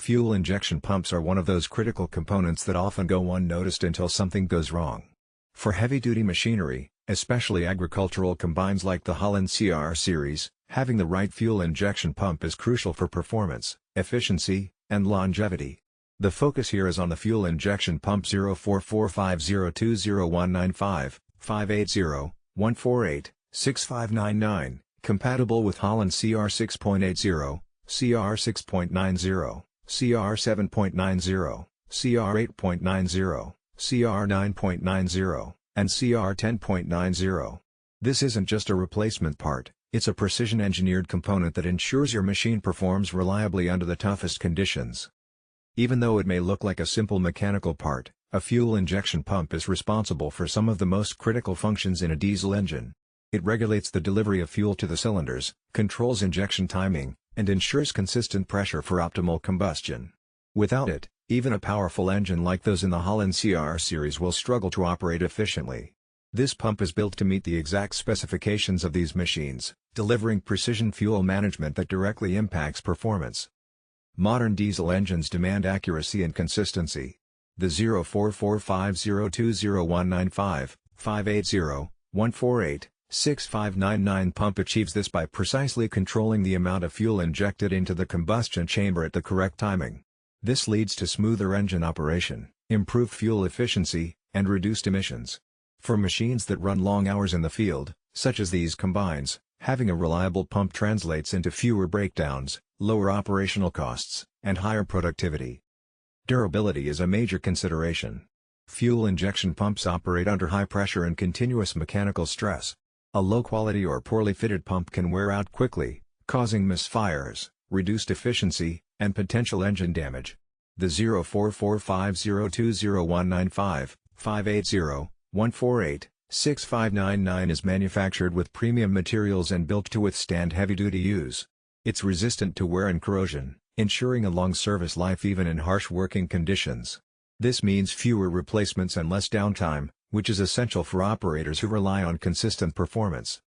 Fuel injection pumps are one of those critical components that often go unnoticed until something goes wrong. For heavy-duty machinery, especially agricultural combines like the Holland CR series, having the right fuel injection pump is crucial for performance, efficiency, and longevity. The focus here is on the fuel injection pump 0445020195, 580, 148, 6599, compatible with Holland CR6.80, CR6.90, CR7.90, CR8.90, CR9.90, and CR10.90. This isn't just a replacement part, it's a precision-engineered component that ensures your machine performs reliably under the toughest conditions. Even though it may look like a simple mechanical part, a fuel injection pump is responsible for some of the most critical functions in a diesel engine. It regulates the delivery of fuel to the cylinders, controls injection timing, and ensures consistent pressure for optimal combustion. Without it, even a powerful engine like those in the Holland CR series will struggle to operate efficiently. This pump is built to meet the exact specifications of these machines, delivering precision fuel management that directly impacts performance. Modern diesel engines demand accuracy and consistency. The 0445020195, 580, 148, 6599 pump achieves this by precisely controlling the amount of fuel injected into the combustion chamber at the correct timing. This leads to smoother engine operation, improved fuel efficiency, and reduced emissions. For machines that run long hours in the field, such as these combines, having a reliable pump translates into fewer breakdowns, lower operational costs, and higher productivity. Durability is a major consideration. Fuel injection pumps operate under high pressure and continuous mechanical stress. A low-quality or poorly fitted pump can wear out quickly, causing misfires, reduced efficiency, and potential engine damage. The 0445020195, 580, 148, 6599 is manufactured with premium materials and built to withstand heavy-duty use. It's resistant to wear and corrosion, ensuring a long service life even in harsh working conditions. This means fewer replacements and less downtime, which is essential for operators who rely on consistent performance.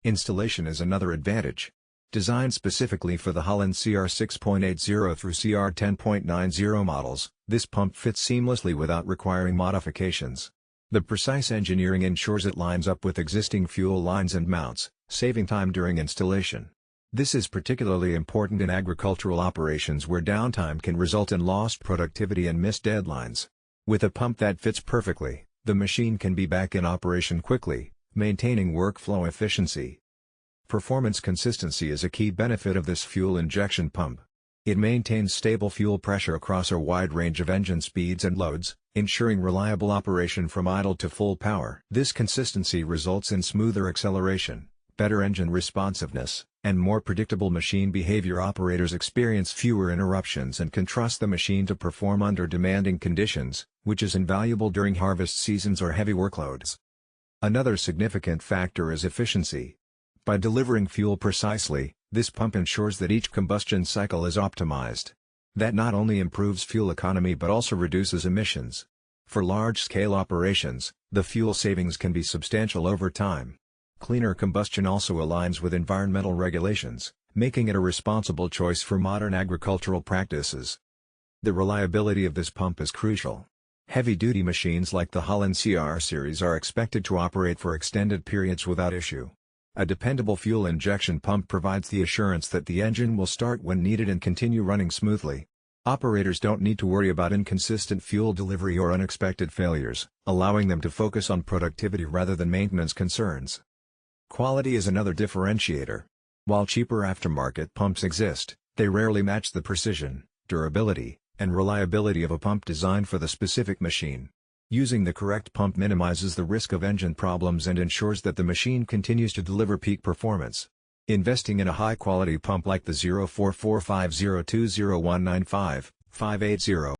Installation is another advantage. Designed specifically for the Holland CR6.80 through CR10.90 models, this pump fits seamlessly without requiring modifications. The precise engineering ensures it lines up with existing fuel lines and mounts, saving time during installation. This is particularly important in agricultural operations where downtime can result in lost productivity and missed deadlines. With a pump that fits perfectly, the machine can be back in operation quickly, maintaining workflow efficiency. Performance consistency is a key benefit of this fuel injection pump. It maintains stable fuel pressure across a wide range of engine speeds and loads, ensuring reliable operation from idle to full power. This consistency results in smoother acceleration, better engine responsiveness, and more predictable machine behavior. Operators experience fewer interruptions and can trust the machine to perform under demanding conditions, which is invaluable during harvest seasons or heavy workloads. Another significant factor is efficiency. By delivering fuel precisely, this pump ensures that each combustion cycle is optimized. That not only improves fuel economy but also reduces emissions. For large-scale operations, the fuel savings can be substantial over time. Cleaner combustion also aligns with environmental regulations, making it a responsible choice for modern agricultural practices. The reliability of this pump is crucial. Heavy-duty machines like the Holland CR series are expected to operate for extended periods without issue. A dependable fuel injection pump provides the assurance that the engine will start when needed and continue running smoothly. Operators don't need to worry about inconsistent fuel delivery or unexpected failures, allowing them to focus on productivity rather than maintenance concerns. Quality is another differentiator. While cheaper aftermarket pumps exist, they rarely match the precision, durability, and reliability of a pump designed for the specific machine. Using the correct pump minimizes the risk of engine problems and ensures that the machine continues to deliver peak performance. Investing in a high-quality pump like the 0445020195, 580,